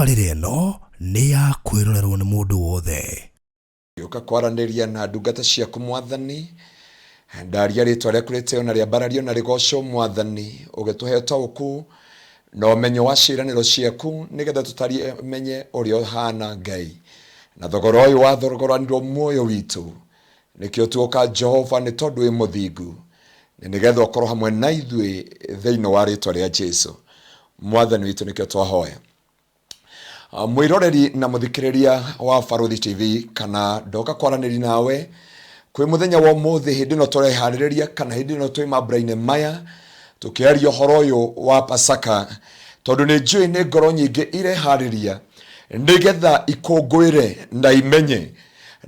tabarĩra ĩno nĩ ya kwĩrorerwo nĩ mũndũ wothe. Gĩũka kwaranĩria na ndungata ciaku Mwathani, ndaria rĩtwa rĩaku rĩtĩo na rĩambarario na rĩgocwo Mwathani, ũgĩtũhe ũtaũku na ũmenyo wa ciĩranĩro ciaku, nĩgetha tũtarie menye ũrĩa ũhana Ngai. Na thogora ũyũ wa thogoranirio muoyo witũ, nĩkĩo tuoka Jehova nĩ tondũ wĩ mũthingu, nĩgetha ũkorwo hamwe na ithuĩ thĩinĩ wa rĩtwa rĩa Jesũ Mwathani witũ, nĩkĩo twahoya. Mwĩroreri na mũthikĩrĩria wa Barothi TV, kana ndoka kwaranĩria nawe kwĩ mũthenya wa ũmũthĩ, hĩndĩ ĩno tũreharĩrĩria kana hĩndĩ ĩno twĩ mambura-inĩ maya tũkĩaria ũhoro ũyũ wa Pasaka, tondũ nĩ njũĩ nĩ ngoro nyingĩ ireharĩria nĩgetha ikũngũĩre na imenye,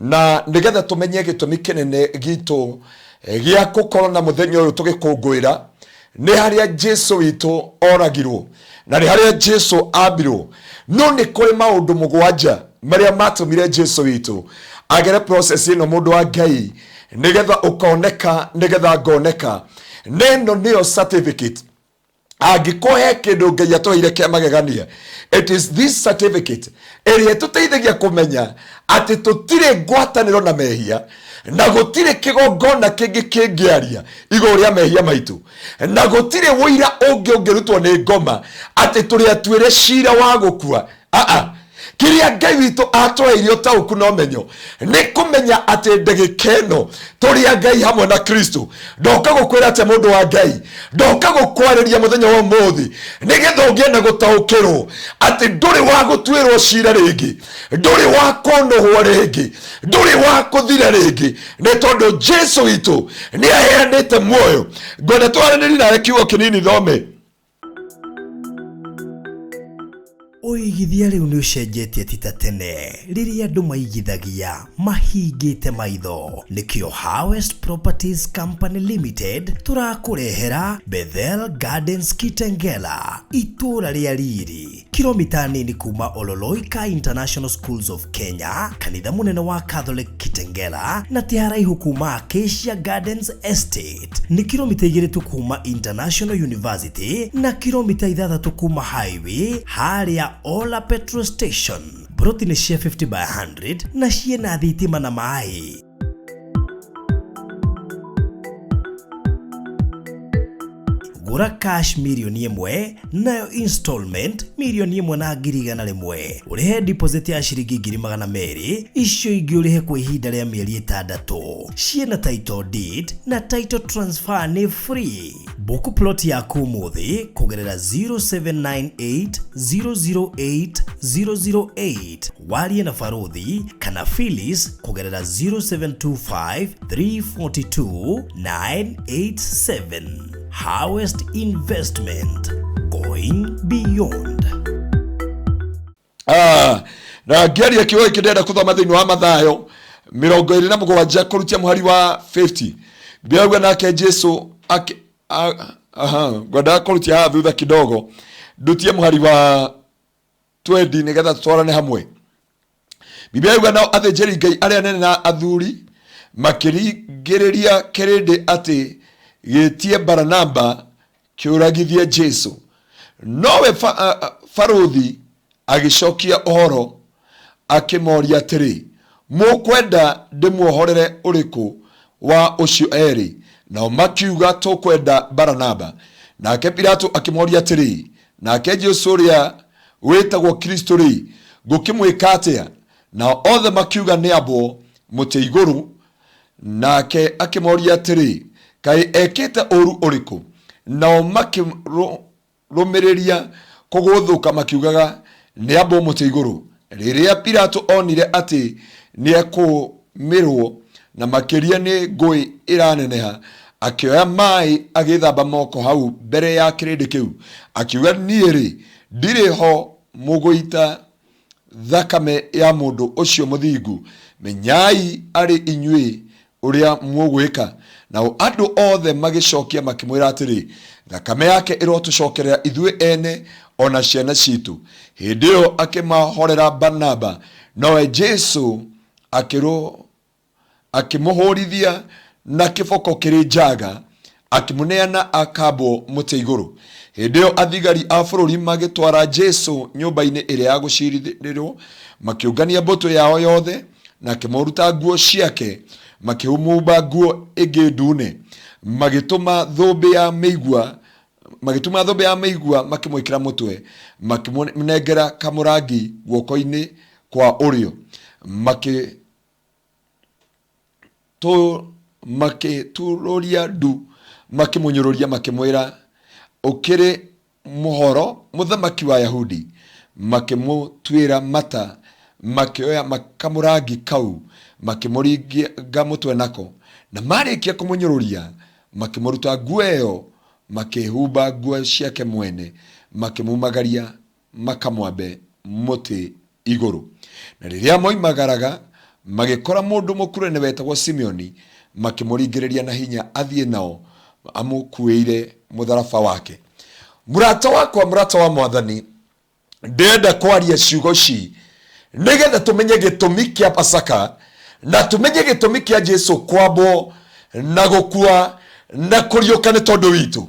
na nĩgetha tũmenye gĩtũmi kĩnene gitũ gĩa gũkorwo na mũthenya ũyũ tũgĩkũngũĩra nĩ harĩa Jesũ witũ oragirwo na nĩ harĩa Jesũ ambirwo. No nĩ kũrĩ maũndũ mũgwanja marĩa matũmire Jesũ witũ agere process ĩno mũndũ wa Ngai, nĩgetha ũkoneka, nĩgetha ngoneka. Neno nĩyo certificate. Angĩkũhe kĩndũ Ngai atũheire kĩa magegania, it is this certificate ĩrĩa tũteithagia kũmenya atĩ tũtirĩ ngwatanĩro na mehia, na gũtirĩ kĩgongona kĩngĩ kĩngĩaria igũrũ rĩa mehia maitũ, na gũtirĩ wũira ũngĩrutwo nĩ ngoma atĩ tũrĩ atuĩre cira wa gũkua. Kĩrĩa Ngai witũ atũheire ũtaũku na ũmenyo nĩ kũmenya atĩ ndagĩka ĩno tũrĩ Ngai hamwe na Kristo. Ndoka gũkwĩra atĩ mũndũ wa Ngai, ndoka gũkwarĩria mũthenya wa ũmũthĩ nĩgetha ũgĩe na gũtaũkĩrwo atĩ ndũrĩ wa gũtuĩrwo cira rĩngĩ, ndũrĩ wa kũnũhwo rĩngĩ, ndũrĩ wa kũthira rĩngĩ, nĩ tondũ Jesũ witũ nĩ aheanĩte muoyo. Ngwenda twaranĩrie nawe kiugo kĩnini thome. Ũigithia rĩu nĩ ũcenjetie ti ta tene rĩrĩa andũ maigithagia mahingĩte maitho. Nĩkĩo Harvest Properties Company Limited tũrakũrehera Bethel Gardens Kitengela, itũra rĩa riri, kilomita nini kuma Ololoika International Schools of Kenya, kanitha mũnene wa Catholic Kitengela, na ti haraihu kuma Acacia Gardens Estate. Nĩ kilomita 2 tu kuma International University na kilomita 6 kuma highway harĩa Ola Petrol Station. Broti nĩ cia 50/100 na ciena thitima na maĩ. Gũra cash milioni 1 nayo installment milioni 1,100,000. Ũrĩhe deposit ya ciringi 200,000, icio ingĩ ũrĩhe kwa ihinda rĩa mĩeri 6. Ciena title deed na title transfer nĩ free. Book plot yaku ũmũthĩ kũgerera 0798008008. Warie na Barothi kana Phyllis kũgerera 0725342987. Harvest Investment, going beyond. Na ngĩaria kiugo gĩkĩ ndĩrenda kũthoma thĩinĩ wa Mathayo 27 kũrutia mũhari wa 50. Mbĩaugua nake Jesũ ngwenda kũrutia haha thutha kidogo, ndutie mũhari wa 20 nĩgetha tũtwarane hamwe. Biblia yauga nao athĩnjĩri Ngai arĩa anene na athuri makĩringĩrĩria kĩrĩndĩ atĩ gĩtie Baranaba kĩũragithie Jesũ. Nowe Barothi agĩcokia ũhoro akĩmoria atĩrĩ, mũkwenda ndĩmuohorere ũrĩkũ wa ũcio erĩ? Nao makiuga tũkwenda Baranaba. Nake Pilato akĩmoria atĩrĩ, nake Jesũ ũrĩa wĩtagwo Kristo rĩ, ngũkĩmwĩka atĩa? Nao othe makiuga nĩ ambwo mũtĩ igũrũ. Nake akĩmoria atĩrĩ, kaĩ ekĩte ũru ũrĩkũ? Nao makĩrũmĩrĩria kũgũthũka makiugaga nĩ ambwo mũtĩ igũrũ. Rĩrĩa Pilato onire atĩ nĩ ekũmĩrwo na makĩria nĩ ngũĩ ĩraneneha, akĩoya maĩ agĩthamba moko hau mbere ya kĩrĩndĩ kĩu, akiuga, niĩ rĩ, ndirĩ ho mũgũita thakame ya mũndũ ũcio mũthingu. Menyai arĩ inyuĩ ũrĩa mũgwĩka. Nao andũ othe magĩcokia makĩmwĩra atĩrĩ, thakame yake ĩrotũcokerera ithuĩ ene ona ciana citũ. Hĩndĩ ĩyo akĩmahorera Baranaba, nowe Jesũ akĩmũhũrithia na kĩboko kĩrĩ njaga, akimuneana akabo muti iguru. Hĩndĩ athigari a bũrũri magĩtwara Jesu nyũmba-inĩ ĩrĩa ya gũciirithĩrwo, makiũngania mbũtũ yao yothe na kĩmoruta nguo ciake, makĩmũmba nguo ĩngĩ ndune, magĩtũma thũmbĩ ya mĩigua makĩmwĩkĩra mũtwe, makĩmũnengera kamũrangi guoko-inĩ kwa ũrĩo, makĩturũria ndu, makĩmũnyũrũria makĩmwĩra, ũkĩrĩ mũhoro mũthamaki wa Yahudi. Makĩmũtuĩra mata, makĩoya kamũrangi kau, makĩmũringa mũtwe nako, na marĩkia kũmũnyũrũria makĩmũruta nguo ĩyo, makĩhumba nguo ciake mwene, makĩmumagaria makamwambe mũtĩ igũrũ. Na rĩrĩa moimagaraga magĩkora mũndũ mũkũrũ wetagwo Simeoni, makĩmũringĩrĩria na hinya athiĩ nao, amũkuĩire mũtharaba wake. Mũrata wakwa, mũrata wa Mwathani, ndenda kwaria ciugo ci nigetha tumenye gĩtũmi kĩa Pasaka, na tumenye gĩtũmi kĩa Jesu kwambwo na gũkua na kũriũka nĩ tondũ witũ.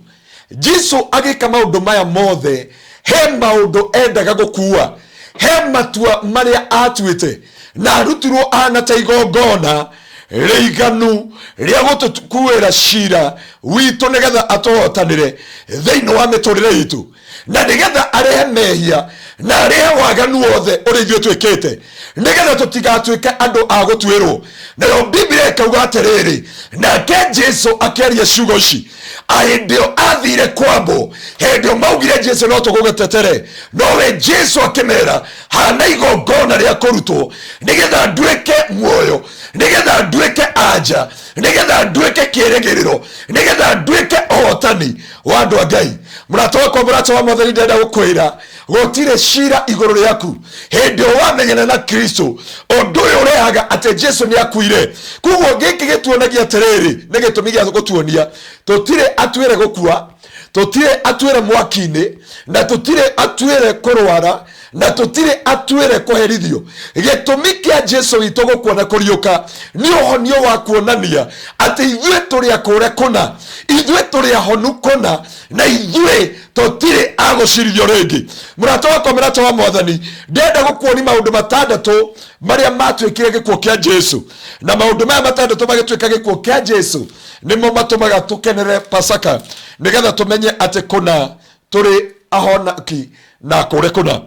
Jesu agĩka maũndũ maya mothe, he maũndũ endaga gũkua, he matua marĩa atuĩte, na arutirwo ana ta igongona rĩiganu rĩa gũtũkuĩra cira witũ nĩgetha atũhotanĩre thĩinĩ wa mĩtũrĩre itũ, na nĩgetha arehe mehia na arehe waganu wothe ũrĩa ithuĩ twĩkĩte, nĩgetha tũtigatuĩke andũ a gũtuĩrwo. Nayo Biblia ĩkauga atĩrĩrĩ, nake Jesu akĩaria ciugo ici, hĩndĩ ĩyo athire kwambwo, hĩndĩ ĩyo maugire Jesu no tũgũgĩtetere, nowe Jesu akĩmera, hana igongona rĩa kũrutwo, nĩgetha nduĩke muoyo, nĩgetha nduĩke anja, nĩgetha nduĩke kĩĩrĩgĩrĩro, nĩgetha nduĩke ũhotani wa andũ a Ngai. Mũrata wakwa, mũrata wa Mwathani, ndenda gũkwĩra gũtirĩ cira igũrũ rĩaku hĩndĩ ĩyo wamenyana na Kristo. Ũndũ ũyũ ũrehaga atĩ Jesu nĩ akuire. Koguo gĩkĩ gĩtuonagia atĩrĩrĩ, nĩ gĩtũmi gĩa gũtuonia tũtirĩ atuĩre gũkua, tũtirĩ atuĩre mwaki-inĩ, na tũtirĩ atuĩre kũrwara, na tũtirĩ atuĩre kũherithio. Gĩtũmi kĩa Jesu witũ gũkua na kũriũka nĩ ũhonio wa kuonania atĩ ithuĩ tũrĩ akũre kũna, ithuĩ tũrĩ ahonu kũna, na ithuĩ tũtirĩ agũcirithio rĩngĩ. Mũrata wakwa, mũrata wa Mwathani, ndenda gũkuonia maũndũ matandatũ marĩa matuĩkire gĩkuũ kĩa Jesu, na maũndũ maya matandatũ magĩtuĩka gĩkuũ kĩa Jesu nĩmo matũmaga tũkenere Pasaka, nĩgetha tũmenye atĩ kũna tũrĩ ahonaki na akũre kũna.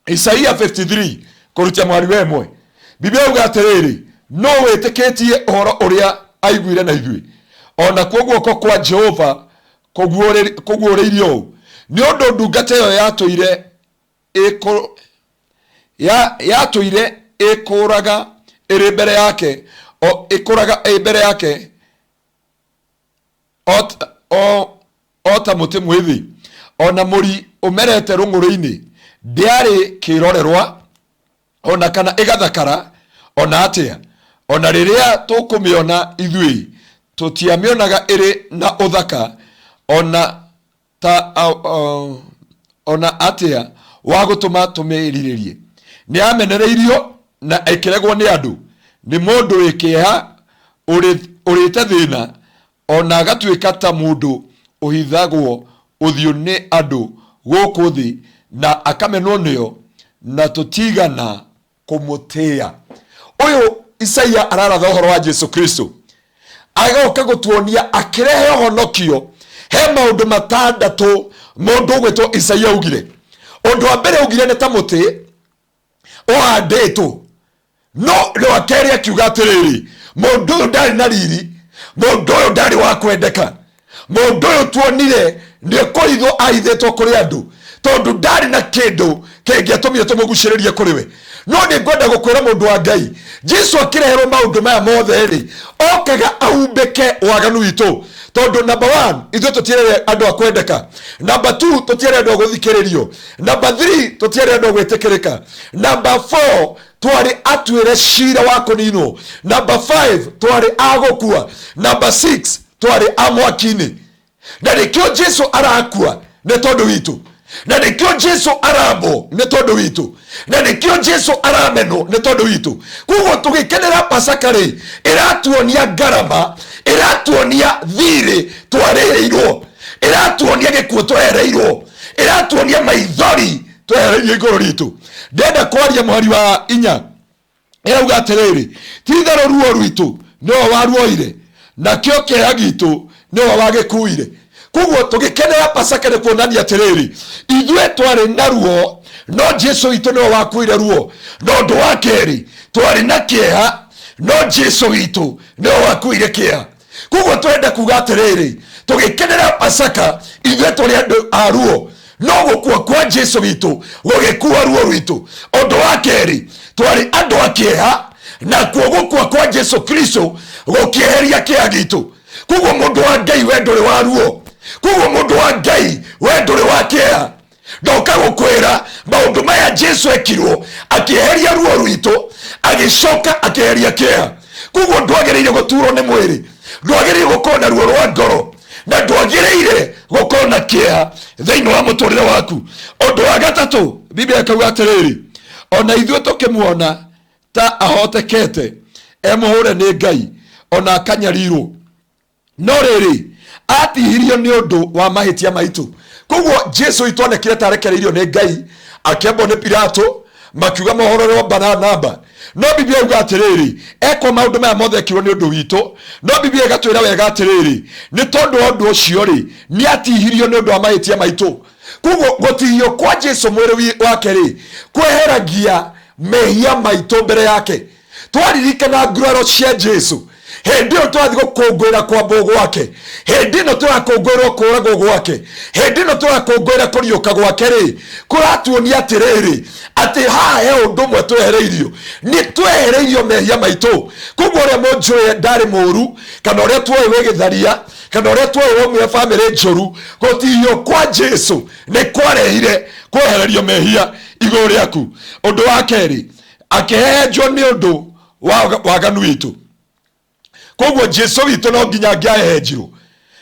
Isaia 53 kũrutia mwari wa ĩmwe, Biblia yauga atĩrĩrĩ, no wĩtĩkĩtie ũhoro ũrĩa aiguire na ithuĩ, ona kwa guoko kwa Jehova kũguũrĩirio ũũ, nĩ ũndũ ndungata ĩyo yatũire ĩkũraga ĩrĩ mbere yake, ĩkũraga ĩ mbere yake o ta mũtĩ mwĩthĩ, ona mũri ũmerete rũng'ũrĩ-inĩ, ndĩarĩ kĩrorerwa ona kana ĩgathakara ona atĩa. Ona rĩrĩa tũkũmĩona ithuĩ tũtiamĩonaga ĩrĩ na ũthaka ona atĩa wa gũtũma tũmĩrirĩrie. Nĩ amenereirio na ĩkĩregwo nĩ andũ, nĩ mũndũ wĩ kĩeha ũrĩte thĩna, ona agatuĩka ta mũndũ ũhithagwo ũthiũ nĩ andũ gũkũ thĩ, na akamenwo nĩo na tũtigana kũmũtĩĩa. Ũyũ Isaia araratha ũhoro wa Jesu Kristo, agoka gũtuonia akĩrehe ũhonokio he maũndũ matandatũ mũndũ ũgwĩtwo Isaia augire. Ũndũ wa mbere augire nĩ ta mũtĩ ũhandĩtwo, no rwa kerĩ akiuga atĩrĩrĩ, mũndũ ũyũ ndarĩ na riri, mũndũ ũyũ ndarĩ wa kwendeka, mũndũ ũyũ tuonire nĩ kũhithwo ahithĩtwo kũrĩ andũ, tondũ ndarĩ na kĩndũ kĩngĩatũmire tũmũgucĩrĩrie kũrĩ we. No nĩ ngwenda gũkwĩra mũndũ wa Ngai, Jesu akĩreherwo maũndũ maya mothe rĩ, okaga ahumbĩke waganu witũ. Tondũ number 1, ithuĩ tũtiarĩ andũ a kwendeka. Number 2, tũtiarĩ andũ a gũthikĩrĩrio. Number 3, tũtiarĩ andũ a gwĩtĩkĩrĩka. Number 4, twarĩ atuĩre cira wa kũninwo. Number 5, twarĩ agũkua. Number 6, twarĩ a mwaki-inĩ. Na nĩkĩo Jesu arakua nĩ tondũ witũ. na nikio Jesu arabo ne tondu witu, na nikio Jesu arameno ne tondu witu. Kugo tugikenera Pasaka ri iratuonia garama, iratuonia thiri twareirwo, iratuonia gikuo twereirwo, iratuonia maithori twereirwo iguru ritu. Ndenda kwaria muhari wa 4 irauga atiriri, titharo ruo rwitu no waruoire, na kio kea gitu no wagikuire. Kugo tugikenera Pasaka ni kuonania atiriri, ithwe twari na ruo no Jesu witu no wakuire ruo, no ndu wa keri twari na kieha no Jesu witu no wakuire kieha. Kugo twenda kuga atiriri, tugikenera Pasaka ithwe twari andu a ruo no gukua kwa Jesu witu gugikua ruo rwitu. Undu wa keri twari andu a kieha na gukua kwa Jesu Kristo gukieheria kieha gitu. Kugo mundu wa Ngai we nduri wa ruo, kugo mundu wa Ngai we nduri wa kieha. Ndoka gukwira maundu maya Jesu ekirwo akieheria ruo rwitu, agicoka akieheria kieha. Kugo ndwagereire guturwo ni mwiri, ndwagereire gukona ruo rwa ngoro, na ndwagereire gukona kieha thiini wa muturire waku. Undu wa gatatu Biblia ikauga atiriri, ona ithwe tukimuona ta ahotekete emuhure ni Ngai ona akanyarirwo, no riri atihirio ni undu wa mahitia maitu. Kugo Jesu itonekire tarekereirio ni Ngai, akembo ni Pilato, makiuga mohoro wa Baranaba. No Biblia iuga atiriri, eko maundu maya mothe ekirwo ni undu witu, no Biblia igatwira wega atiriri, ni tondu undu ucio ri ni atihirio ni undu wa mahitia maitu. Kugo gutihio kwa Jesu mwiri wake ri kweheragia mehia maitu mbere yake. Twaririkana nguraro cia Jesu, hindi ĩyo tũrathiĩ gũkũngũĩra kwambwo gwake, hindi ĩno tũrakũngũĩra kũũragwo gwake, hindi ĩno tũrakũngũĩra kũriũka gwake rĩ, kũratuonia atĩrĩrĩ atĩ haha he ũndũ ũmwe twehereirio, nĩ twehereirio mehia maitũ. Kuguo ũrĩa mũnjũĩ ndarĩ mũũru, kana ũrĩa tuoĩ wĩ gĩtharia, kana ũrĩa tuoĩ waumire bamĩrĩ njũru, gũtihio kwa Jesu nĩ kwarehire kwehererio mehia igũrũ rĩaku. Ũndũ wa kerĩ, akĩhehenjwo nĩ ũndũ wa waganu witũ. Kuguo Jesu witu no nginya angĩahehenjirwo,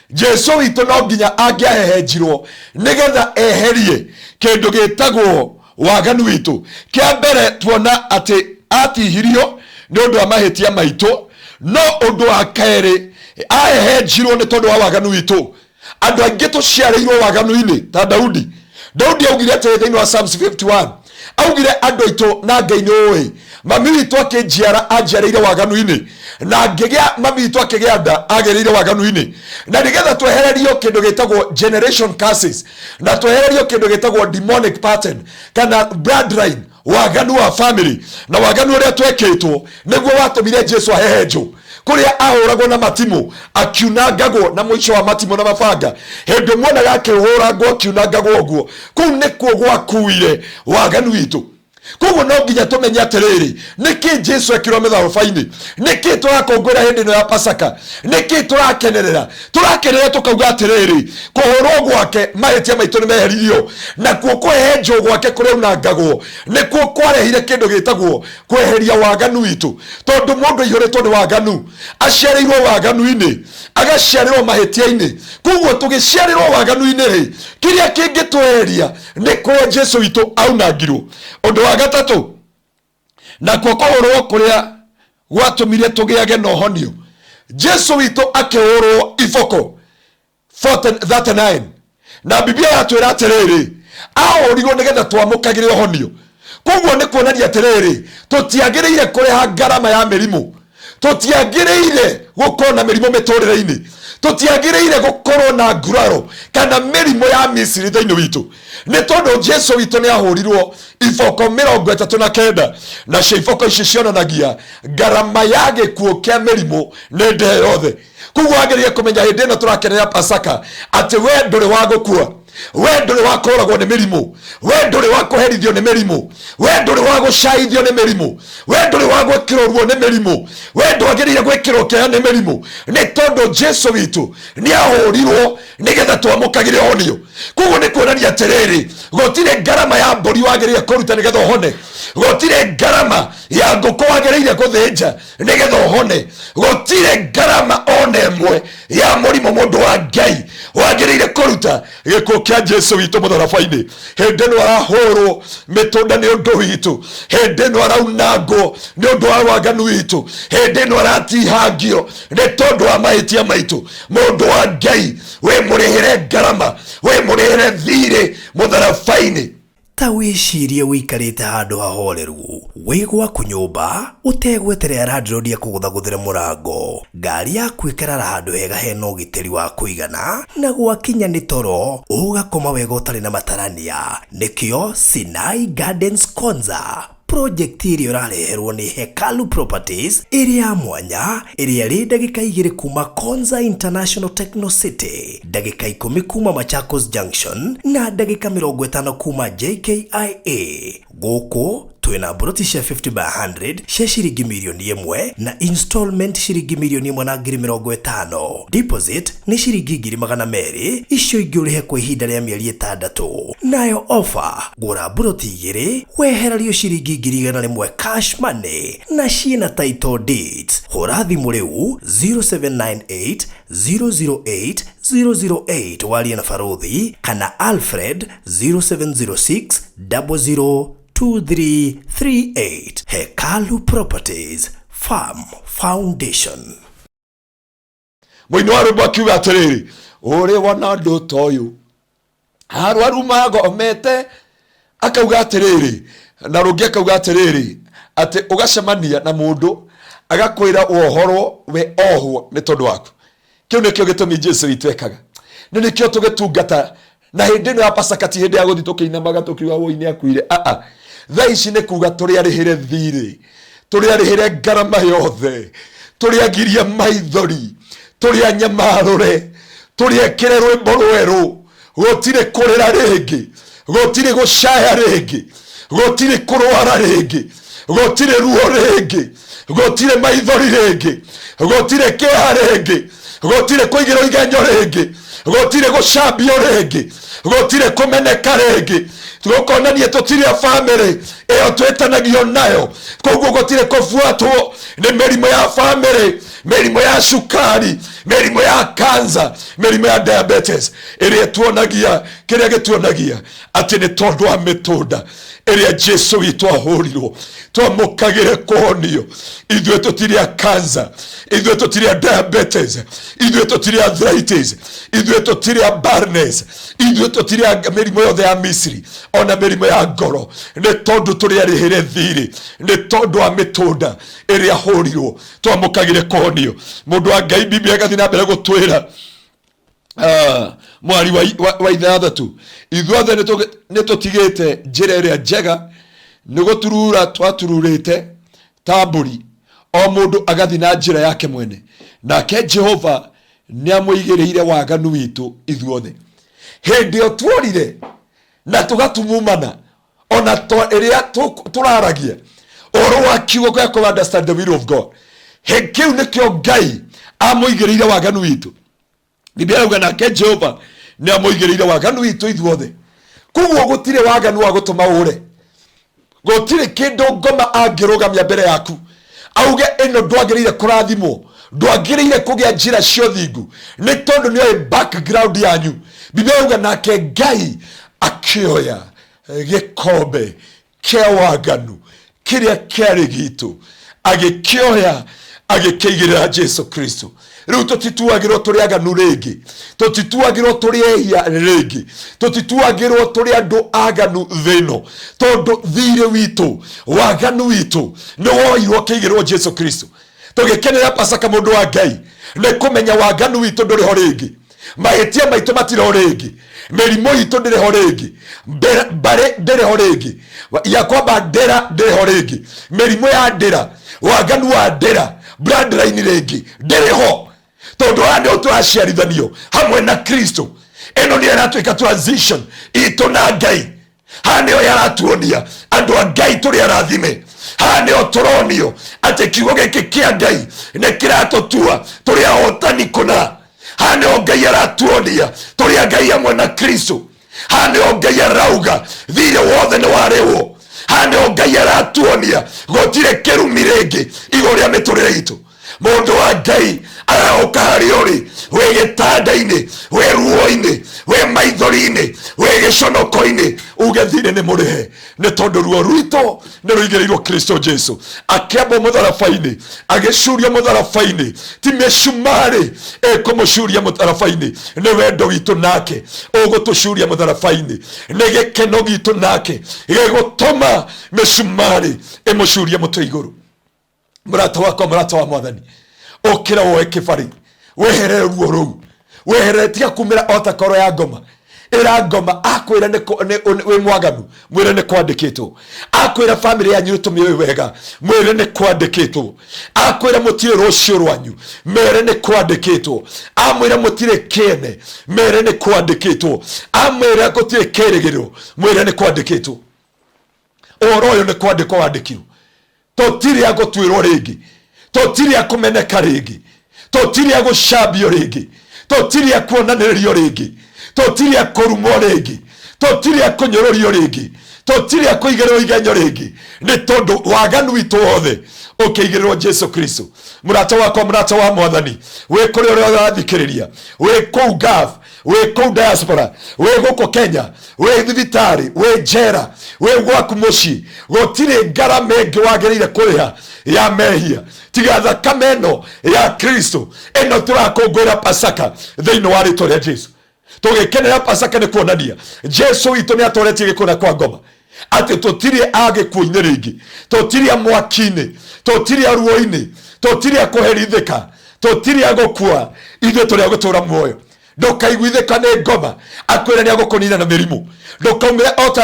Jesu witu no nginya angĩahehenjirwo nigetha eherie kindu gitagwo waganu witu. Kia mbere tuona ati atihirio ni undu wa mahitia maitu, no undu wa keri ahehenjirwo ni tondu wa waganu witu. Andu aingi tuciarĩirwo waganu-ini ta Daudi. Daudi augire atĩ thĩinĩ wa Psalms 51, augire andu aitu na Ngai nĩ ũĩ, mami witũ akĩnjiara anjiarĩire waganu-ini, na ngĩgĩa mami witũ akĩgĩa nda agereire waganu-ini. Na nĩgetha twehererio kĩndũ gĩtagwo generation curses, na twehererio kĩndũ gĩtagwo demonic pattern kana bloodline, waganu wa family, na waganu ũrĩa twekĩtwo nĩguo watũmire Jesu ahehenjwo, kuria ahũragwo na matimu, akiunangagwo na mũico wa matimu na mabanga. Hĩndĩ muonaga akĩhũragwo akiunangagwo ũguo, kũu nĩkuo gwakuire waganu witũ. Kuguo no nginya tumenye atiriri, niki Jesu ekirwo mitharoba-ini, niki turakũngũĩra hindi ĩno ya Pasaka, niki turakenerera tukauga atiriri, kuhũrwo gwake mahitia maitũ nĩ meheririo, na kuo kwehenjwo gwake kũreunangagwo nĩkuo kwarehire kĩndũ gĩtagwo kweheria waganu witũ. Tondu mũndũ aihũrĩtwo nĩ waganu, aciarĩirwo waganu-ini, agaciarĩrwo mahitia-ini. Kuguo tũgĩciarĩrwo waganu-ini rĩ, kĩrĩa kĩngĩtweheria nĩ kũrĩa Jesu witũ aunangirwo. Ũndũ wa gatatu, na kuo kũhũrwo kũrĩa gwatũmire tũgĩage na ũhonio. Jesu witũ akĩhũrwo iboko 39, na Biblia yatwĩra atĩrĩrĩ, ahũrirwo nĩgetha twamũkagĩre ũhonio. Kuguo nĩ kuonania atĩrĩrĩ, tũtiagĩrĩire kũrĩha ngarama ya mĩrimũ, tũtiagĩrĩire gũkorwo na mĩrimũ mĩtũrĩre-inĩ, tũtiagĩrĩire gũkorwo na nguraro kana mĩrimũ ya Misiri thĩinĩ witũ, nĩ tondũ Jesu witũ nĩ ahũrirwo iboko 39, na cio iboko ici cionanagia ngarama ya gĩkuũ kĩa mĩrimũ nĩ ndee yothe. Kuguo wagĩrĩire kũmenya hĩndĩ ĩno tũrakenera Pasaka atĩ we ndũrĩ wa gũkua, we ndũrĩ wa kũragwo nĩ mĩrimũ, we ndũrĩ wa kũherithio nĩ mĩrimũ, we ndũrĩ wa gũcaithio nĩ mĩrimũ, we ndũrĩ wa gwĩkĩrwo ruo nĩ mĩrimũ, we ndwagĩrĩire gwĩkĩrwo kĩeha nĩ mĩrimũ, nĩ tondũ Jesu witũ nĩ ahũrirwo nĩgetha twamũkagĩre ũhonio. Kuguo nĩ kuonania atĩrĩrĩ, gũtirĩ ngarama ya mbũri wagĩrĩire kũruta nĩgetha ũhone, gũtirĩ ngarama ya ngũkũ wagĩrĩire gũthĩnja nĩgetha ũhone, gũtirĩ ngarama ona ĩmwe ya mũrimũ mũndũ wa Ngai wagĩrĩire kũruta gĩkuũ kia Jesu witũ mũtharabai-inĩ. Hĩndĩ ĩno arahũrwo mĩtũnda nĩ ũndũ witũ. Hĩndĩ ĩno araunangwo nĩ ũndũ wa waganu witũ. Hĩndĩ ĩno aratihangio nĩ tondũ wa mahĩtia maitũ. Mũndũ wa Ngai, we mũrĩhĩre ngarama, we mũrĩhĩre thirĩ mũtharabai-inĩ. Ta wĩcirie wĩikarĩte handũ hahoreru wĩ gwaku nyũmba ũtegweterera landlord akũgũthagũthĩre mũrango, ngari yaku ĩkarara handũ hega hena ũgitĩri wa kũigana, na gwakinya nĩ toro ũgakoma wega ũtarĩ na matarania. Nĩkĩo Sinai Gardens Konza, project ĩrĩa ũrareherwo nĩ Hekalu Properties, ĩrĩa mwanya ĩrĩa rĩ ndagĩka 2 kuma Konza International Techno City, ndagĩka 10 kuma Machakos Junction, na ndagĩka 50 kuma JKIA. Gũkũ twina broti cia 50 by 100 cia ciringi mirioni 1 na installment ciringi mirioni 150. Deposit ni ciringi 200,000, icio ingĩ ũrĩhe kwa ihinda rĩa mĩeri 6. Nayo offer, gũra broti 2 wehererio ciringi 100,000 cash money na ciina title deeds. Hũra thimũ rĩu 0798 008 008 warie na Farothi, kana Alfred 0706 00 2338. Hekalu Properties Farm Foundation. Mũini wa rwĩmbo akiuga atĩrĩrĩ, ũrĩ wona ũndũ ta ũyũ arwaru magomete, akauga atĩrĩrĩ, na rũngĩ akauga atĩrĩrĩ, atĩ ũgacemania na mũndũ agakwĩra ũhoro we ohwo nĩ tondũ waku. Kĩu nĩkĩo gĩtũmi Jesu witũ ekaga. Nĩkĩo tũgĩtungata, na hĩndĩ ĩno ya Pasaka ti hĩndĩ ya gũthiĩ tũkĩinamaga tũkiuga woi-nĩ akuire. Thaa ici nĩ kuga tũrĩ arĩhĩre thirĩ, tũrĩ arĩhĩre ngarama yothe, tũrĩ agiria maithori, tũrĩ anyamarũre, tũrĩ ekĩre rwĩmbo rwerũ. Gũtirĩ kũrĩra rĩngĩ, gũtirĩ gũcaya rĩngĩ, gũtirĩ kũrwara rĩngĩ, gũtirĩ ruo rĩngĩ, gũtirĩ maithori rĩngĩ, gũtirĩ kĩeha rĩngĩ, gũtirĩ kũigĩrwo igenyo rĩngĩ, gũtirĩ gũcambio rĩngĩ, gũtirĩ kũmeneka rĩngĩ. Tũkonanie tũtirĩ a family ĩyo twĩtanagio nayo, koguo gũtirĩ kũbuatwo nĩ mĩrimũ ya family, mĩrimũ ya cukari, mĩrimũ ya cancer, mĩrimũ ya diabetes, ĩrĩa tuonagia, kĩrĩa gĩtuonagia atĩ nĩ tondũ wa mĩtũnda ĩrĩa Jesu witũ ahũrirwo twamũkagĩre kũhonio. Ithuĩ tũtirĩ a cancer, ithuĩ tũtirĩ a diabetes, ithuĩ tũtirĩ arthritis, ithuĩ tũtirĩ a barrenness, ithuĩ tũtirĩ a mĩrimũ yothe ya Misiri, ona mĩrimũ ya ngoro. Nĩ tondũ tũrĩ arĩhĩre thirĩ, nĩ tondũ wa mĩtũnda ĩrĩa ahũrirwo twamũkagĩre kũhonio. Mũndũ wa Ngai Biblia ĩgathiĩ na mbere gũtwĩra mwari wa ithathatũ, ithuothe nĩ tũtigĩte njĩra ĩrĩa njega, nĩ gũturura twatururĩte ta mbũri, o mũndũ agathiĩ na njĩra yake mwene, nake Jehova nĩ amũigĩrĩire waganu witũ ithuothe. Hĩndĩ ĩyo tuorire na tũgatumumana, ona ĩrĩa tũraragia ũhoro wa kiugo gĩa kũ understand the will of God, kĩu nĩkĩo Ngai amũigĩrĩire waganu witũ. Biblia yauga nake Jehova nĩ amũigĩrĩire waganu witũ ithuothe. Koguo gũtirĩ waganu wa gũtũma ũre, gũtirĩ kĩndũ ngoma angĩrũgamia mbere yaku auge ĩno ndwagĩrĩire kũrathimwo, ndwagĩrĩire kũgĩa njĩra cia ũthingu, nĩ tondũ nĩoĩ background yanyu. Biblia yauga nake Ngai akĩoya gĩkombe kĩa waganu kĩrĩa kĩarĩ gitũ, agĩkĩoya agĩkĩigĩrĩra Jesu Kristo. Rĩu tũtituagĩrwo tũrĩ aganu rĩngĩ, tũtituagĩrwo tũrĩ ehia rĩngĩ, tũtituagĩrwo tũrĩ andũ aganu thĩno, tondũ thirĩ witũ, waganu witũ nĩ woirwo kĩigĩrĩrwo Jesu Kristo. Tũgĩkenera Pasaka mũndũ wa Ngai, nĩ kũmenya waganu witũ ndũrĩ ho rĩngĩ, mahĩtia maitũ matirĩ ho rĩngĩ, mĩrimũ itũ ndĩrĩ ho rĩngĩ, mbarĩ ndĩrĩ ho rĩngĩ, ya kwamba ndĩra ndĩrĩ ho rĩngĩ, mĩrimũ ya ndĩra, waganu wa ndĩra, bloodline rĩngĩ ndĩrĩ ho, tondũ haha nĩho tũraciarithanio hamwe na Kristo. Ĩno nĩ ĩratuĩka transition itũ na Ngai. Haha nĩho yaratuonia andũ a Ngai tũrĩ arathime. Haha nĩho tũronio atĩ kiugo gĩkĩ kĩa Ngai nĩ kĩratũtua tũrĩ ahotani kũna. Haha nĩho Ngai aratuonia tũrĩ a Ngai hamwe na Kristo. Haha nĩho Ngai arauga thirĩ wothe nĩ warĩhwo. Haha nĩho Ngai aratuonia gũtirĩ kĩrumi rĩngĩ igũrũ rĩa mĩtũrĩre itũ. mundu wa Ngai arauka hari uri we gitanda-ini we ruo-ini we maithori-ini we giconoko-ini ugethire ni murihe ni tondu ruo rwito ni ruigirirwo Kristo Jesu akiamba mutharabai-ini agicuria mutharabai-ini ti micumari ikumucuria mutharabai-ini ni wendo witu nake ugutucuria mutharabai-ini ni gikeno gitu nake gigutuma micumari imucurie mutwe iguru. Murata wakwa, murata wa Mwathani, ukira woe kibari wehere ruo ruu wehere tiga kumira otakoro ya ngoma ira ngoma akwira we mwaganu mwire ni kwandikitwo akwira family yanyu utumie wega mwire ni kwandikitwo akwira mutire rucio rwanyu mere ni kwandikitwo amwira mutire kene mere ni kwandikitwo amwira gutire kerigiro mwire ni kwandikitwo oro yo ni kwandikwo wandikirwo totiri agotwirwo ringi totiri akumeneka ringi totiri agucambio ringi totiri akuonanirio ringi totiri akurumwo ringi totiri akunyororio ringi totiri akuigerwo igenyo ringi ni tondu waganu witu wothe ukeigerwo Jesu Kristo. Murata wakwa, murata wa Mwathani, we kuri uri urathikiriria we kou gaf we kou diaspora we guko Kenya we thibitari we jera we gwaku muci gutire ngarama ingi wagirire kuriha ya mehia tiga thakame ino ya Kristo ino turakungwira Pasaka thiini wa ritwa ria Jesu. Tugikenera Pasaka ni kuonania Jesu witu ni atoretie gikuna kwa ngoma ati tutirie agikuini ringi tutirie mwaki-ini tutirie ruo-ini tutirie kuherithika tutirie gukua ithuĩ tũrĩ agũtũra muoyo. Ndukaiguithĩka nĩ ngoma akwĩra nĩ agũkũnina na mĩrimũ. Ndukaumĩre ota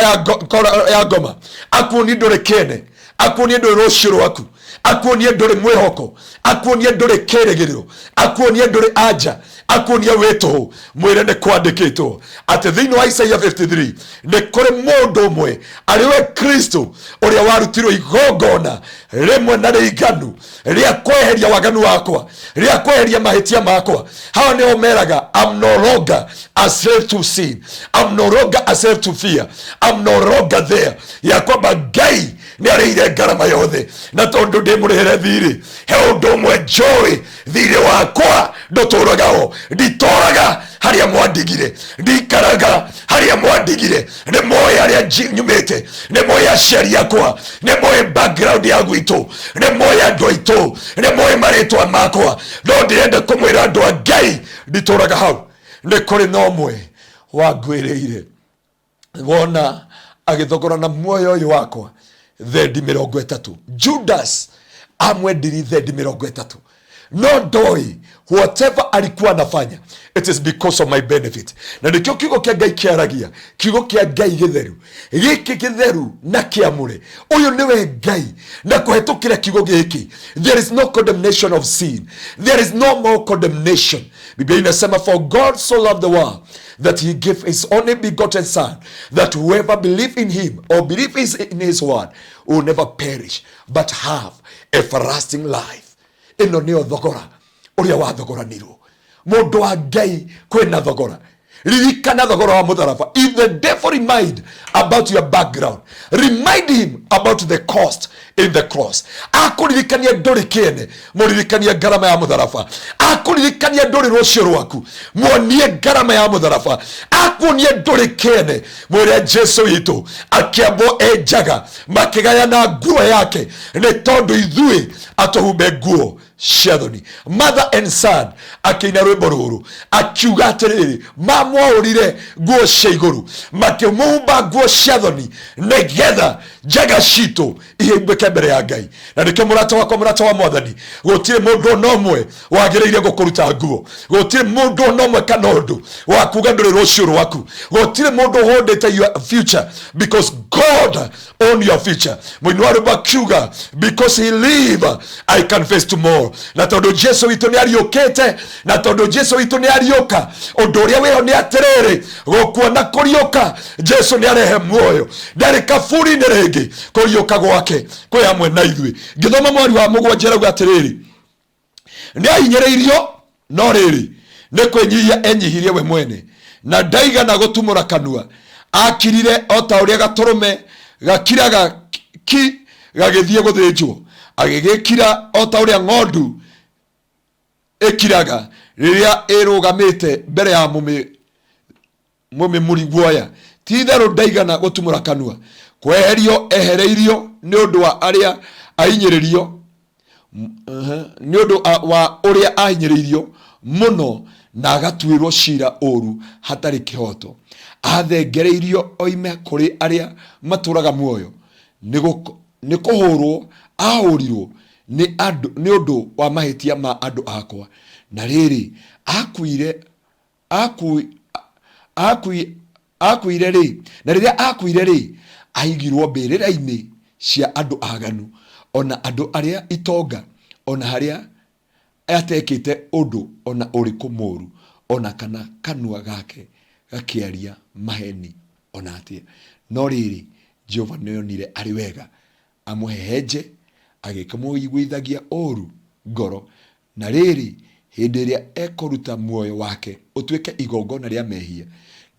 ya ngoma akuonie ndũrĩ kene akuonie ndũrĩ rũciũ rwaku akuonie ndũrĩ mwĩhoko akuonie ndũrĩ kĩrĩgĩrĩro akuonie ndũrĩ anja akuonie wĩtũhũ mwĩre nĩ kwandĩkĩtwo atĩ thĩinĩ wa Isaia 53 nĩ kũrĩ mũndũ ũmwe arĩ we Kristo ũrĩa warutirwo igongona rĩmwe na rĩiganu rĩa kweheria waganu wakwa rĩa kweheria mahĩtia makwa. Hawa nĩo meraga I'm no longer a slave to sin, I'm no longer a slave to fear, I'm no longer there. Ya kwamba Ngai nĩ arĩire ngarama yothe na tondu ndĩmũrĩhĩre thirĩ he ũndũ ũmwe njũĩ thirĩ wakwa ndũtũragaho nditoraga harĩa mwandigire ndikaraga harĩa mwandigire. Nĩ moĩ harĩa nyumĩte nĩ moĩ aciari akwa nĩ moĩ background ya gwitũ nĩ moĩ andũ aitũ nĩ moĩ marĩtwa makwa no ndĩrenda kũmwĩra andũ a Ngai nditũraga hau. Nĩ kũrĩ na ũmwe wangwĩrĩire wona agĩthogorana muoyo ũyũ wakwa thendi 30. Judas amwendiri thendi 30. No ndoi whatever alikuwa anafanya it is because of my benefit. Na nikio kiugo kia Ngai kiaragia kiugo kia Ngai githeru giki githeru na kiamure uyu niwe Ngai na kuhetukira kiugo giki there is no condemnation of sin, there is no more condemnation. Biblia inasema for God so loved the world that he gave his only begotten son that whoever believe in him or believe in his word will never perish but have everlasting life. Ino nio thogora uria wathogoranirwo mundu wa Ngai kwina thogora. Ririkana thogora wa mutharaba. If the devil remind about your background, remind him about the cost in the cross. Akuririkania nduri kene muririkania ngarama ya mutharaba. Akuririkania nduri rucio rwaku muonie ngarama ya mutharaba. Akuonie nduri kene mwire Jesu witu akiambo enjaga makigayana nguo yake ni tondu ithui atuhumbe nguo cia thoni. Mother and son akina rwimbo ruru akiuga atiriri mamwaurire nguo cia iguru makimumba nguo cia thoni nigetha njaga citu ihimbike mbere ya Ngai. Na nikio murata wakwa, murata wa Mwathani, gutire mundu nomwe wagiriire gukuruta nguo, gutire mundu nomwe kana undu wa kuga nduri rucio rwaku, gutire mundu hondete your future because God own your future. Mwinwari bakiuga because he live I can face tomorrow. Na tondu Jesu witu ni ariukite na tondu Jesu witu ni ariuka undu uria weho ni atiriri gukuona kuriuka Jesu ni arehe muoyo ndari kaburi ni ringi kuriuka gwake kwi hamwe na ithui. Ngithoma mwari wa mugwanja rauga atiriri ni ahinyiriirio no riri ni kwinyihia enyihirie we mwene na ndaigana gutumura kanua akirire ota uria gaturume gakiraga ki gagithie guthinjwo agigikira ota uria ng'ondu ekiraga riria erugamite mbere ya mume Ngaruiya ti tharu ndaigana gutumura kanua kweherio ehereirio ni undu wa aria ahinyiririo ni undu wa uria ahinyiririo muno na agatuirwo cira uru hatari kihoto athengereirio oime kuri aria maturaga muoyo ni kuhurwo ahurirwo ni undu wa mahitia ma andu akwa na riri akuire ri na riria akuire ri aigirwo mbirira-ini cia andu aganu ona andu aria itonga ona haria atekite undu ona uriku muru ona kana kanua gake gakiaria maheni ona atia no riri Jehova nionire ari wega amuhehenje agikamuiguithagia oru ngoro na riri hindi iria ekoruta muoyo wake utuike igongona ria mehia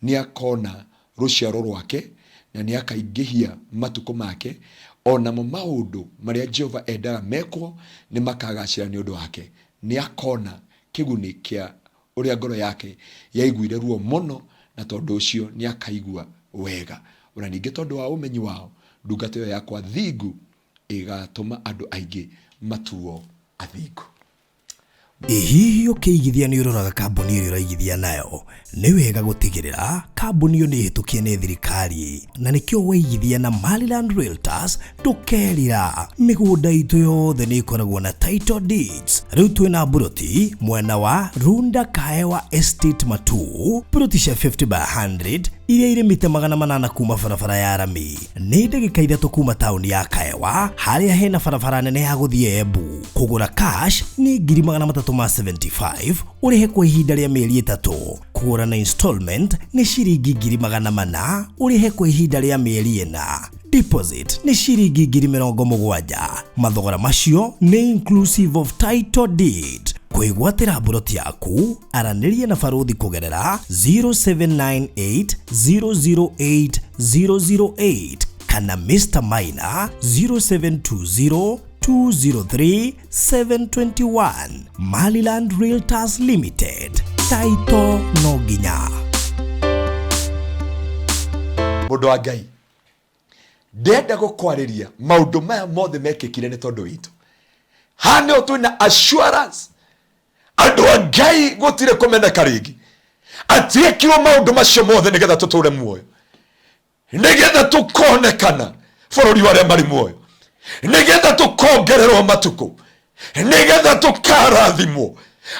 ni akona ruciaro rwake na ni akaingihia matuko make ona maundu maria Jehova endaga mekwo ni makagacira ni undu wake ni akona kiguni kia uria ngoro yake yaiguire ruo muno na tondu ucio ni akaigua wega ona ningi tondu wa umenyi wao ndungata yo yakwa thingu igatuma andu aingi matuo athingu. Hihi ukiigithia ni uroraga kambuni iri uraigithia nayo ni wega gutigirira kambuni yo ni hitukie ni thirikari na nikio waigithia na Maliland Realtors ndukerira migunda itu yothe ni ikoragwo na title deeds. Riu twina buroti mwena wa Runda Kaewa Estate Matu buroti cia 50/100 iria irimite 800 kuma barabara ya Rami ni ndagika 3 kuma tauni ya Kaewa haria hena barabara nene ya guthie Embu. Kugura cash ni 375 urihe kwa ihinda ria mieri 3. Kugura na installment ni shiringi 400 urihe kwa ihinda ria mieri 4. Deposit ni shiringi 70,000. Mathogora macio ni inclusive of title deed. Kwigwatira buroti yaku araniria na baruthi kugerera 0798008008 kana Mr. Minor 0720203721. Maliland Realtors Limited, title no ginya. Mundu wa Ngai ndenda gukwariria maundu maya mothe mekikire ni tondu witu hane twina assurance andu a Ngai gutire kumeneka ringi atiekirwo maundu macio mothe nigetha tuture muoyo nigetha tukonekana bururi waria mari muoyo nigetha tukongererwo matuku nigetha tukarathimwo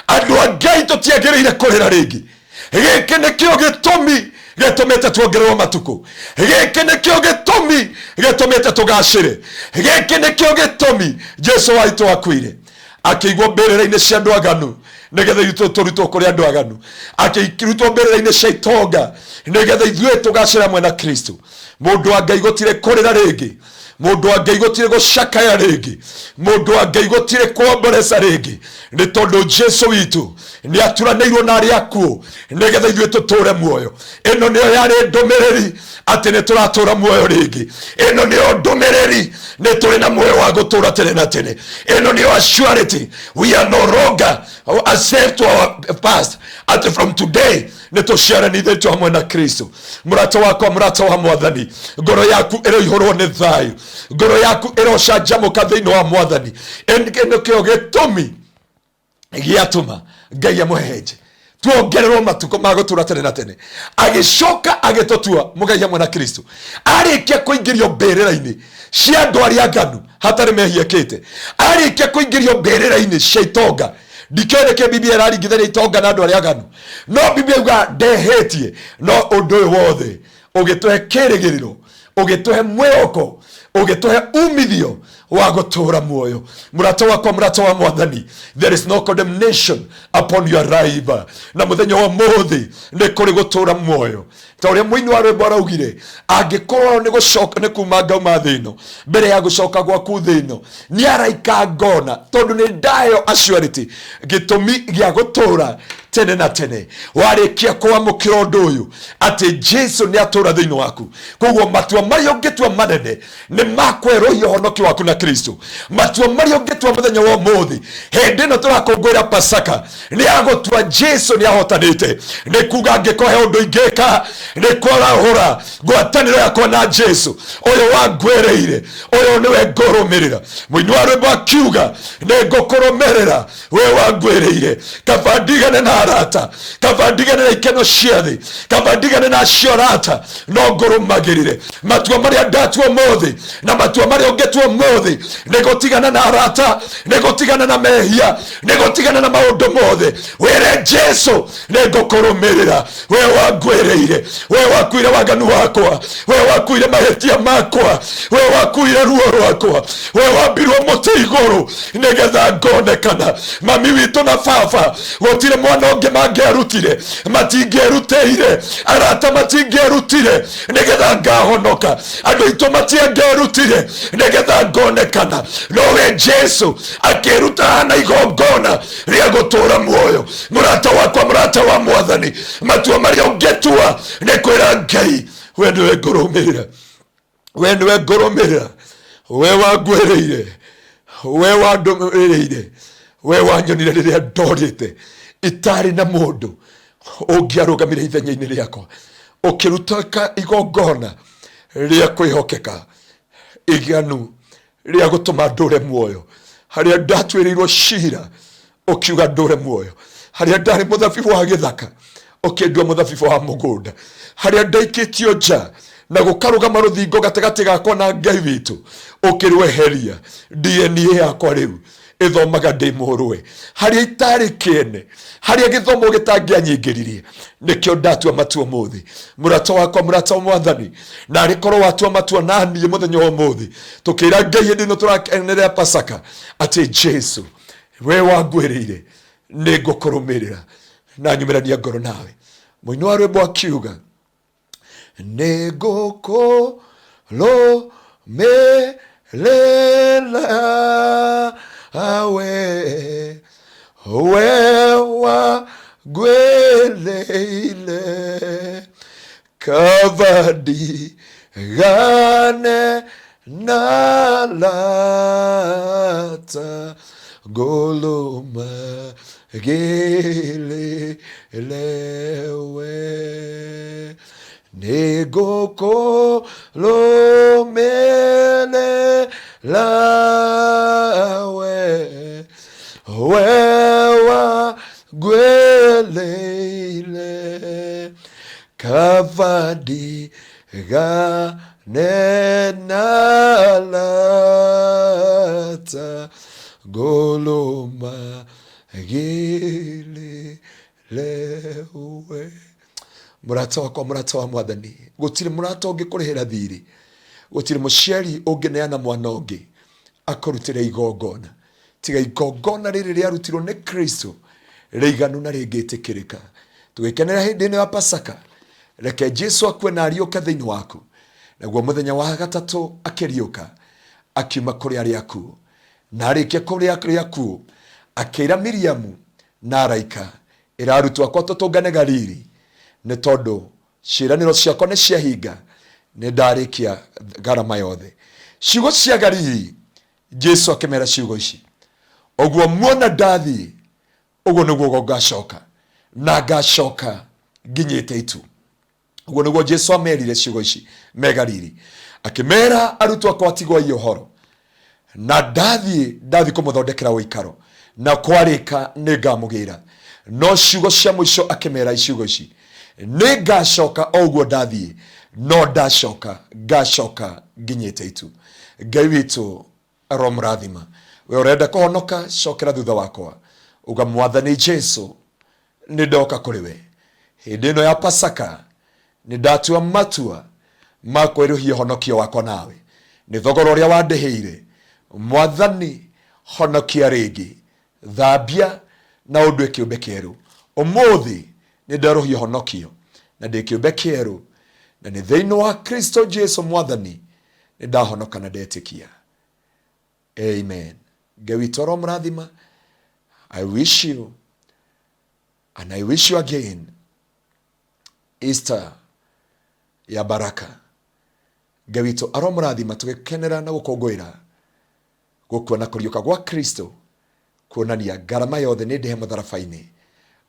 andu a Ngai tutiagiriire kurira ringi giki nikio gitumi getumete tuongererwo matuku giki nikio gitumi getumete tugacire giki nikio gitumi Jesu waitu akuire akigwo mbirira-ini cia andu aganu nigetha ithu turutwo kuri andu aganu akirutwo mbirira-ini cia itonga nigetha ithuĩ tugacira mwena Kristo. Mundu wa Ngai gutire kurira ringi, mundu wa Ngai gutire gucakaya ringi, mundu wa Ngai gutire kuomboresa ringi ni tondu Jesu witu ni aturanĩirwo na aria akuo nigetha ithuĩ tuture muoyo. Ino niyo yari ndumiriri ati ni turatura muoyo ringi. Ino niyo ndumiriri ni turi na muoyo wa gutura tene na tene. Ino niyo assurity we are no longer accept our past ati from today ni tuciaranithĩtio tu hamwe na Kristo. Murata wakwa, murata wa Mwathani, ngoro yaku iroihurwo ni thayu, ngoro yaku irocanjamũka thĩinĩ wa Mwathani. Nikĩo gĩtũmi giatuma Ngai amuhehenje tuongererwo matuko ma gutura tene na tene, agicoka agitutua mugai hamwe na Kristo. Arikia kuingirio mbirira-ini cia andu aria nganu hatari mehiekete, arikia kuingirio mbirira-ini cia itonga. Ndikereke Biblia iraringithania itonga na andu aria nganu, no Biblia yuga ndehetie, no undu uyu wothe ugituhe kirigiriro, ugituhe mwihoko, ugituhe umithio wa gutura muoyo. Murata wakwa, murata wa Mwathani, there is no condemnation upon your life. Na muthenya wa muthi ni kuri gutura muoyo. Ta uria muini wa rwimbo araugire, angikorwo ni gucoka ni kuma ngauma thi ino, mbere ya gucoka gwaku thi ino ni araika ngona, tondu ni ndayo assurity gitumi gia gutura tene na tene. Warikia kwamukira undu uyu ati Jesu ni atura thiini waku, koguo matua mayo ngitua manene ni makwerohia uhonoki waku na ya Kristo matua maria ungetua muthenya wa muthi hindi no turakungwira Pasaka ni agotua Jesu ni ahotanite ni kuga ngikohe undu ingeka ni korahura ngwataniro yakwa na Jesu uyu wangwereire uyu niwe ngorumirira muini wa rwimbo akiuga ni ngukurumirira we wangwereire kabandigane na arata kabandigane na ikeno ciathi kabandigane na ciorata no ngurumagirire matua maria ndatua muthi na matua maria ungetua muthi ni gutigana na arata ni gutigana na mehia ni gutigana na maundu mothe were Jesu ni ngukurumirira we wangwereire we wakuire waganu wakwa we wakuire mahetia makwa we wakuire ruo rwakwa we wambirwo muti iguru nigetha ngonekana mami witu na baba gutire mwana ungi mangerutire matingerutire arata matingerutire nigetha ngahonoka andu itu matingerutire nigetha ngonekana nowe Jesu akiruta na igongona ria gutura muoyo murata wakwa murata wa Mwathani matua maria ungetua ni kwira Ngai we niwe ngurumirira we niwe ngurumirira we wangwereire we wandumirire we wanyonire riria ndorite itari na mundu ungiarugamira ithenya-ini riakwa ukirutaka igongona ria kwihokeka iganu ria gutuma ndure muoyo haria ndatwirirwo cira ukiuga ndure muoyo haria ndari muthabibu wa githaka ukindua muthabibu wa mugunda haria ndaikitio nja na gukarugama ruthingo gatagati gakwa na Ngai witu ukirweheria DNA yakwa riu ithomaga ndi murwe haria itari kene haria githomo gitangianyingiririe nikio ndatua matua muthi murata wakwa murata wa Mwathani na arikorwo watua matua nani muthenya wa muthi tukira Ngai ndi no turakenerera Pasaka ati Jesu we wangwirire ni ngukurumirira na nyumirania ngoro nawe muini wa rwimbo akiuga ni ngukurumirira awe wewa gweleile kavadi gane nalata goluma gele lewe negoko lomele lawe wewa gweleile kavadi ganenalata goloma gele lewe murata wakwa murata wa Mwathani gutire murata ungi kurihira thiri gutire muciari ungineana mwana ungi akurutire igongona tiga igongona riri riarutirwo ni Kristo riganu na ringitikirika tugikenera hindi ino ya Pasaka reke Jesu akwe na ariuka thiini waku naguo muthenya wa gatatu akiriuka akiuma kuri aria aku na arikia kuri aria aku akira Miriamu na araika irarutwa kwa tutungane Galili ni tondu ciiraniro ciakwa ni ciahinga ni ndarikia garama yothe ciugo cia Galili Jesu akimera ciugo ici oguo muona ndathi oguo niguo ngacoka na ngacoka nginyite itu oguo niguo Jesu amerire ciugo ici me Galili akimera arutwo akwa tigwa iyo horo na ndathi kumuthondekera uikaro na kwarika ningamugira no ciugo cia mwisho akimera ciugo ici ni ngacoka oguo ndathi no ngacoka nginyite itu Ngai witu aromrathima we urenda kuhonoka cokera thutha wakwa uga Mwathani Jesu ni ndoka kuri we hindi ino ya Pasaka ni ndatua matua makwiruhia honokio wakwa nawe ni thogora uria wandiheire Mwathani honokia ringi thambia na undwe kiumbe kieru umuthi ni ndaruhia honokio na ndi kiumbe kieru na ni thiini wa Kristo Jesu Mwathani ni ndahonoka na ndetikia. Amen. Ngai witu aromrathima. I wish you and I wish you again Easter ya baraka. Ngai witu aromrathima tugikenera na gukungwira gukuona kuriuka gwa Kristo kuonania ngarama yothe nĩ ndĩhe mũtharabainĩ,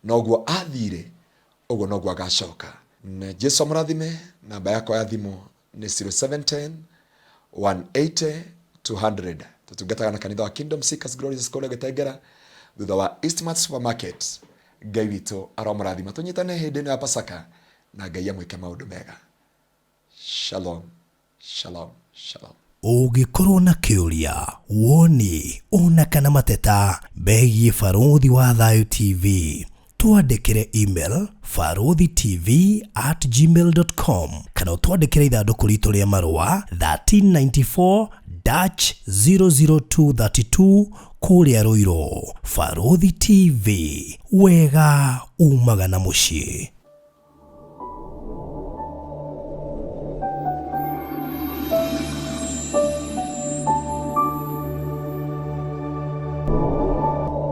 noguo athire ũguo noguo agacoka. Na Jesu amũrathime. Namba yakwa ya thimũ nĩ 0710 180 200. Tutungataga na kanitha wa Kingdom Seekers Glorious School Gĩtengera thutha wa Eastmart Supermarket. Ngai witũ aromũrathima. Tũnyitane hĩndĩ ĩno ya Pasaka na Ngai amwĩke maũndũ mega. Shalom, shalom, shalom. Ũngĩkorwo na kĩũria, woni, ona kana mateta megiĩ Barũthi wa Thayũ TV, twandĩkĩre email farothitv@gmail.com kana twandĩkĩre ithandũkũ ritũ rĩa marũa 1394-00232 kũrĩa Ruiru. Barũthi TV, wega umaga na mũciĩ.